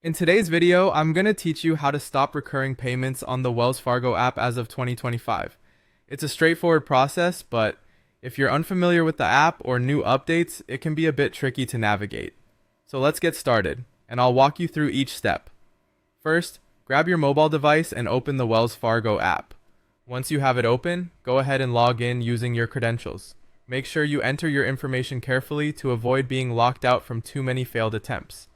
In today's video, I'm going to teach you how to stop recurring payments on the Wells Fargo app as of 2025. It's a straightforward process, but if you're unfamiliar with the app or new updates, it can be a bit tricky to navigate. So let's get started, and I'll walk you through each step. First, grab your mobile device and open the Wells Fargo app. Once you have it open, go ahead and log in using your credentials. Make sure you enter your information carefully to avoid being locked out from too many failed attempts.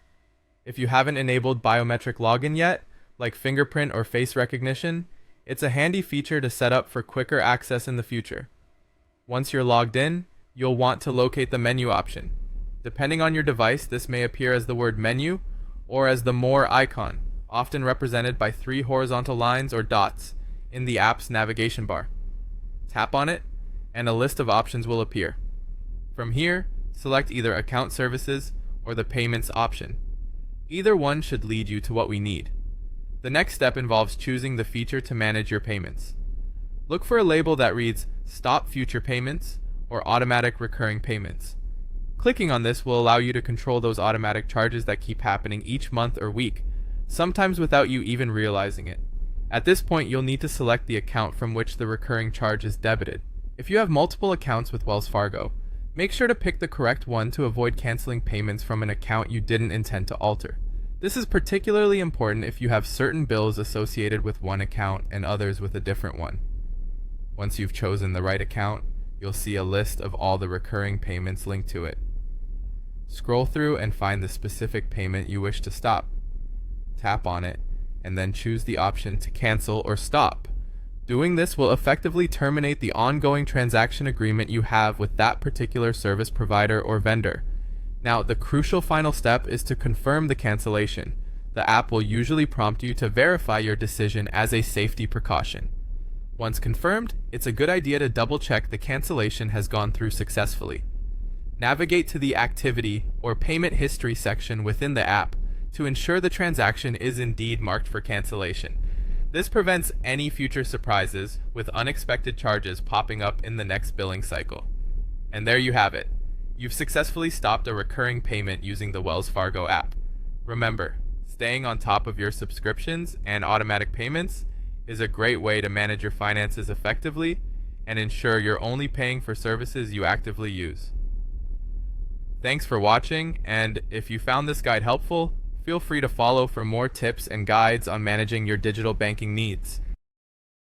If you haven't enabled biometric login yet, like fingerprint or face recognition, it's a handy feature to set up for quicker access in the future. Once you're logged in, you'll want to locate the menu option. Depending on your device, this may appear as the word menu or as the more icon, often represented by 3 horizontal lines or dots in the app's navigation bar. Tap on it, and a list of options will appear. From here, select either Account Services or the Payments option. Either one should lead you to what we need. The next step involves choosing the feature to manage your payments. Look for a label that reads Stop Future Payments or Automatic Recurring Payments. Clicking on this will allow you to control those automatic charges that keep happening each month or week, sometimes without you even realizing it. At this point, you'll need to select the account from which the recurring charge is debited. If you have multiple accounts with Wells Fargo, make sure to pick the correct one to avoid canceling payments from an account you didn't intend to alter. This is particularly important if you have certain bills associated with one account and others with a different one. Once you've chosen the right account, you'll see a list of all the recurring payments linked to it. Scroll through and find the specific payment you wish to stop. Tap on it, and then choose the option to cancel or stop. Doing this will effectively terminate the ongoing transaction agreement you have with that particular service provider or vendor. Now, the crucial final step is to confirm the cancellation. The app will usually prompt you to verify your decision as a safety precaution. Once confirmed, it's a good idea to double-check the cancellation has gone through successfully. Navigate to the Activity or Payment History section within the app to ensure the transaction is indeed marked for cancellation. This prevents any future surprises with unexpected charges popping up in the next billing cycle. And there you have it. You've successfully stopped a recurring payment using the Wells Fargo app. Remember, staying on top of your subscriptions and automatic payments is a great way to manage your finances effectively and ensure you're only paying for services you actively use. Thanks for watching, and if you found this guide helpful, feel free to follow for more tips and guides on managing your digital banking needs.